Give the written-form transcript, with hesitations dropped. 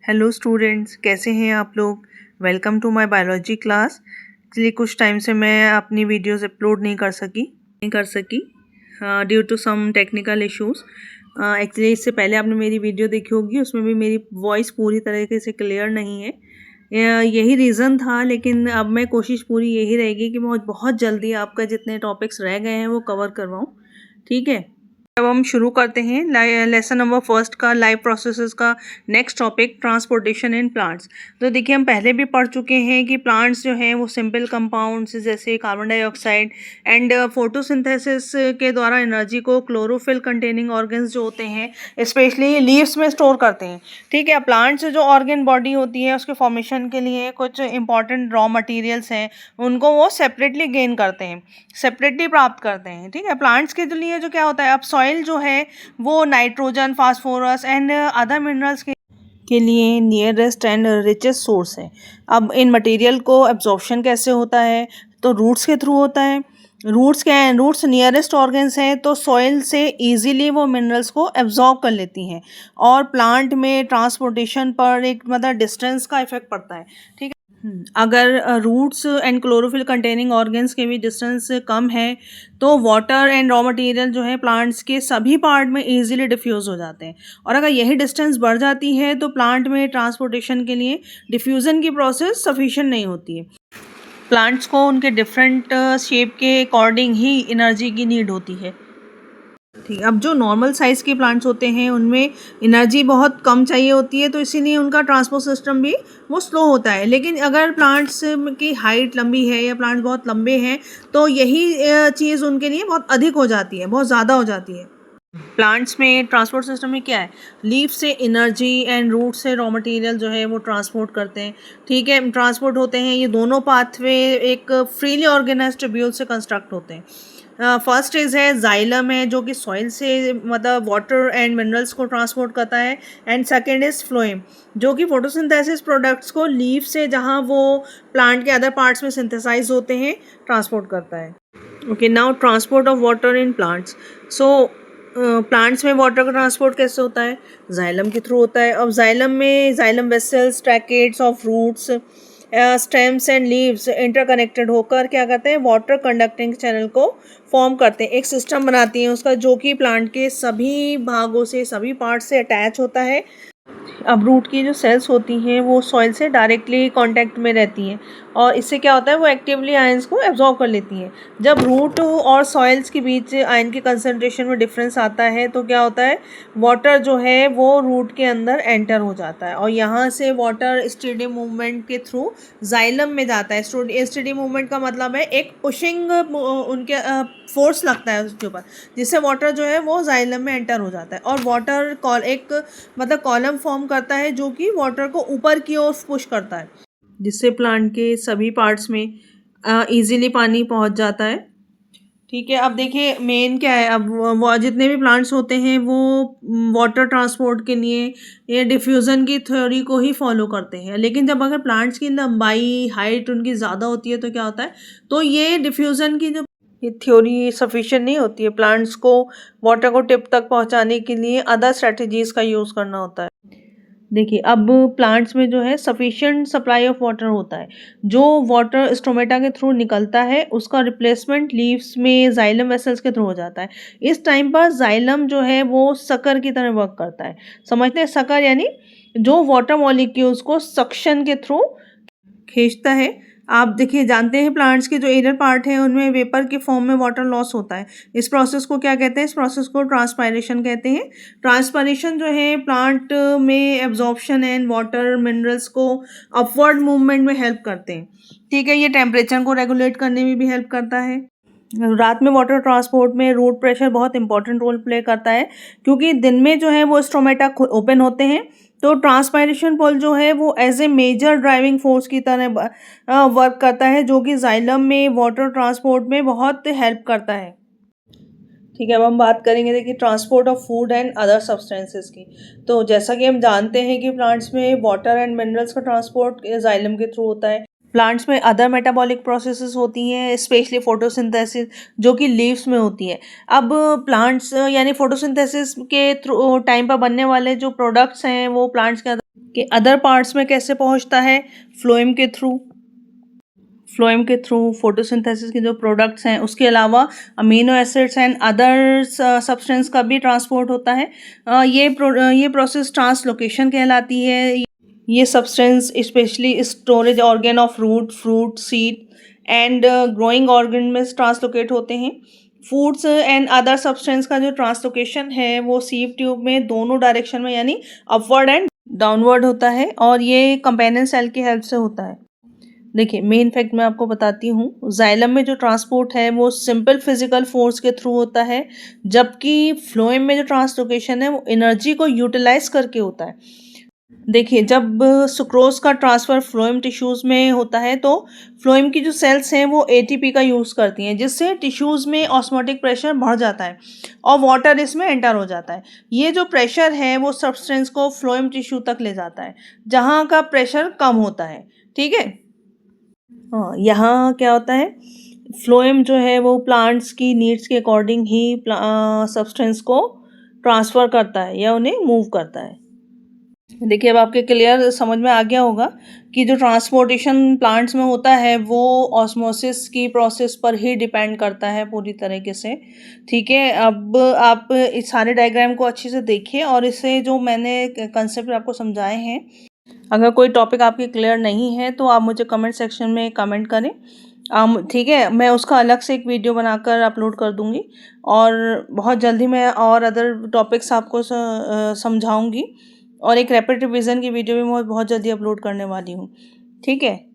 Hello students, कैसे हैं आप लोग। Welcome to my biology class. Actually कुछ टाइम से मैं अपनी वीडियोस अपलोड नहीं कर सकी due to some technical issues. Actually इससे पहले आपने मेरी वीडियो देखी होगी, उसमें भी मेरी वॉइस पूरी तरीके से क्लियर नहीं है। यही रीज़न था, लेकिन अब मैं कोशिश पूरी यही रहेगी कि मैं बहुत जल्दी आपका जितने टॉपिक्स रह गए हैं वो कवर करवाऊँ। ठीक है, अब हम शुरू करते हैं लेसन नंबर फर्स्ट का, लाइफ प्रोसेसेस का next topic, transportation in plants. तो देखिए, हम पहले भी पढ़ चुके हैं कि प्लांट्स जो हैं वो सिंपल कंपाउंड्स जैसे कार्बन डाइऑक्साइड एंड फोटोसिंथेसिस के द्वारा एनर्जी को क्लोरोफिल कंटेनिंग ऑर्गन्स जो होते हैं स्पेशली लीव्स में स्टोर करते हैं। ठीक है, प्लांट्स जो ऑर्गन बॉडी होती है उसके फॉर्मेशन के लिए कुछ इंपॉर्टेंट रॉ मटेरियल्स हैं, उनको वो सेपरेटली गेन करते हैं, सेपरेटली प्राप्त करते हैं। ठीक है, प्लांट्स के लिए जो क्या होता है, अब सॉइल जो है वो nitrogen, phosphorus and other minerals के लिए नियरेस्ट एंड रिचेस्ट सोर्स है। अब इन मटेरियल को एब्जॉर्प्शन कैसे होता है, तो रूट्स के थ्रू होता है। रूट्स क्या है, रूट्स नियरेस्ट ऑर्गन्स हैं, तो सॉइल से इजीली वो मिनरल्स को एब्जॉर्ब कर लेती हैं और प्लांट में ट्रांसपोर्टेशन पर एक मतलब डिस्टेंस का इफेक्ट पड़ता है। ठीक है, अगर roots and chlorophyll containing organs के भी डिस्टेंस कम है तो वाटर एंड रॉ मटेरियल जो है प्लांट्स के सभी पार्ट में इजीली डिफ्यूज़ हो जाते हैं। और अगर यही डिस्टेंस बढ़ जाती है तो प्लांट में ट्रांसपोर्टेशन के लिए डिफ्यूज़न की प्रोसेस सफिशिएंट नहीं होती है। प्लांट्स को उनके डिफरेंट शेप के अकॉर्डिंग ही एनर्जी की नीड होती है। ठीक, अब जो नॉर्मल साइज़ के प्लांट्स होते हैं उनमें एनर्जी बहुत कम चाहिए होती है, तो इसीलिए उनका ट्रांसपोर्ट सिस्टम भी वो स्लो होता है। लेकिन अगर प्लांट्स की हाइट लंबी है या प्लांट्स बहुत लंबे हैं तो यही चीज़ उनके लिए बहुत अधिक हो जाती है, बहुत ज़्यादा हो जाती है। प्लांट्स में ट्रांसपोर्ट सिस्टम में क्या है, लीफ से एनर्जी एंड रूट से रॉ मटेरियल जो है वो ट्रांसपोर्ट करते हैं। ठीक है, ट्रांसपोर्ट होते हैं, ये दोनों पाथवे एक फ्रीली ऑर्गेनाइज्ड ट्यूब्यूल से कंस्ट्रक्ट होते हैं। फर्स्ट स्टेज है जाइलम है, जो कि सॉइल से मतलब वाटर एंड मिनरल्स को ट्रांसपोर्ट करता है। एंड सेकेंड इज फ्लोएम, जो कि फोटोसिंथेसिस प्रोडक्ट्स को लीफ से जहाँ वो प्लांट के अदर पार्ट्स में सिंथेसाइज होते हैं ट्रांसपोर्ट करता है। Okay, now transport of water in plants. So plants में वाटर का ट्रांसपोर्ट कैसे होता है, जाइलम के थ्रू होता है। अब जाइलम में xylem vessels, tracheids of roots, stems and leaves interconnected होकर क्या करते हैं, वाटर कंडक्टिंग चैनल को फॉर्म करते हैं, एक सिस्टम बनाती हैं उसका, जो कि प्लांट के सभी भागों से, सभी पार्ट से अटैच होता है। अब रूट की जो सेल्स होती हैं वो सॉइल से डायरेक्टली कांटेक्ट में रहती हैं और इससे क्या होता है, वो एक्टिवली आयंस को एब्जॉर्ब कर लेती हैं। जब रूट और सॉइल्स के बीच आयन की कंसंट्रेशन में डिफरेंस आता है तो क्या होता है, वाटर जो है वो रूट के अंदर एंटर हो जाता है और यहाँ से वाटर स्टेडी मूवमेंट के थ्रू जाइलम में जाता है। स्टेडी मूवमेंट का मतलब है एक पुशिंग उनके फोर्स लगता है उसके ऊपर, जिससे वाटर जो है वो जाइलम में एंटर हो जाता है और वाटर एक मतलब कॉलम फॉर्म करता है जो कि वाटर को ऊपर की ओर पुश करता है, जिससे प्लांट के सभी पार्ट्स में इजीली पानी पहुंच जाता है। ठीक है, अब देखिए मेन क्या है, अब वो जितने भी प्लांट्स होते हैं वो वाटर ट्रांसपोर्ट के लिए ये डिफ्यूज़न की थ्योरी को ही फॉलो करते हैं। लेकिन जब अगर प्लांट्स की लंबाई, हाइट उनकी ज़्यादा होती है तो क्या होता है, तो ये डिफ्यूज़न की जो ये थ्योरी सफिशिएंट नहीं होती है, प्लांट्स को वाटर को टिप तक पहुंचाने के लिए अदर स्ट्रेटजीज़ का यूज़ करना होता है। देखिए, अब प्लांट्स में जो है सफिशिएंट सप्लाई ऑफ वाटर होता है, जो वाटर स्टोमेटा के थ्रू निकलता है उसका रिप्लेसमेंट लीव्स में जाइलम वेसल्स के थ्रू हो जाता है। इस टाइम पर जाइलम जो है वो सकर की तरह वर्क करता है। समझते हैं, सकर यानी जो वाटर मॉलिक्यूल्स को सक्शन के थ्रू खींचता है। आप देखिए, जानते हैं प्लांट्स के जो एरियल पार्ट हैं उनमें वेपर के फॉर्म में वाटर लॉस होता है। इस प्रोसेस को क्या कहते हैं, इस प्रोसेस को ट्रांसपायरेशन कहते हैं। ट्रांसपायरेशन जो है प्लांट में एब्जॉर्प्शन एंड वाटर मिनरल्स को अपवर्ड मूवमेंट में हेल्प करते हैं। ठीक है, ये टेम्परेचर को रेगुलेट करने में भी हेल्प करता है। रात में वाटर ट्रांसपोर्ट में रूट प्रेशर बहुत इंपॉर्टेंट रोल प्ले करता है, क्योंकि दिन में जो है वो स्टोमेटा ओपन होते हैं, तो ट्रांसपायरेशन पोल जो है वो as a major driving force की तरह वर्क करता है, जो कि जाइलम में वाटर ट्रांसपोर्ट में बहुत हेल्प करता है। ठीक है, अब हम बात करेंगे देखिए transport of food and other substances की। तो जैसा कि हम जानते हैं कि प्लांट्स में वाटर एंड मिनरल्स का ट्रांसपोर्ट जाइलम के थ्रू होता है। प्लांट्स में अदर मेटाबॉलिक प्रोसेसेस होती हैं, स्पेशली फोटोसिंथेसिस, जो कि लीव्स में होती है। अब प्लांट्स यानी फोटोसिंथेसिस के थ्रू टाइम पर बनने वाले जो प्रोडक्ट्स हैं वो प्लांट्स के कि अदर पार्ट्स में कैसे पहुंचता है, फ्लोएम के थ्रू। फ्लोएम के थ्रू फोटोसिंथेसिस के जो प्रोडक्ट्स हैं, उसके अलावा amino acids and other substance का भी ट्रांसपोर्ट होता है। ये प्रोसेस ट्रांसलोकेशन कहलाती है। ये substance specially storage organ of root, fruit, seed and growing organ में ट्रांसलोकेट होते हैं। फूड्स एंड अदर सब्सटेंस का जो ट्रांसलोकेशन है वो सीव ट्यूब में दोनों डायरेक्शन में यानी अपवर्ड एंड डाउनवर्ड होता है, और ये कंपेनियन सेल की हेल्प से होता है। देखिए मेन फैक्ट मैं आपको बताती हूँ, जाइलम में जो ट्रांसपोर्ट है वो सिंपल फिजिकल फोर्स के थ्रू होता है, जबकि फ्लोएम में जो ट्रांसलोकेशन है वो एनर्जी को यूटिलाइज करके होता है। देखिए जब सुक्रोज का ट्रांसफ़र फ्लोएम टिश्यूज़ में होता है तो फ्लोएम की जो सेल्स हैं वो एटीपी का यूज़ करती हैं, जिससे टिश्यूज़ में ऑस्मोटिक प्रेशर बढ़ जाता है और वाटर इसमें एंटर हो जाता है। ये जो प्रेशर है वो सब्सटेंस को फ्लोएम टिश्यू तक ले जाता है, जहाँ का प्रेशर कम होता है। ठीक है। हाँ, यहाँ क्या होता है, फ्लोएम जो है वो प्लांट्स की नीड्स के अकॉर्डिंग ही सब्सटेंस को ट्रांसफ़र करता है या उन्हें मूव करता है। देखिए अब आपके क्लियर समझ में आ गया होगा कि जो ट्रांसपोर्टेशन प्लांट्स में होता है वो ऑस्मोसिस की प्रोसेस पर ही डिपेंड करता है पूरी तरीके से। ठीक है, अब आप इस सारे डायग्राम को अच्छे से देखिए और इससे जो मैंने कंसेप्ट आपको समझाए हैं, अगर कोई टॉपिक आपके क्लियर नहीं है तो आप मुझे कमेंट सेक्शन में कमेंट करें। ठीक है, मैं उसका अलग से एक वीडियो बनाकर अपलोड कर दूँगी और बहुत जल्दी मैं और अदर टॉपिक्स आपको समझाऊँगी, और एक रैपिड रिवीजन की वीडियो भी मैं बहुत जल्दी अपलोड करने वाली हूँ। ठीक है।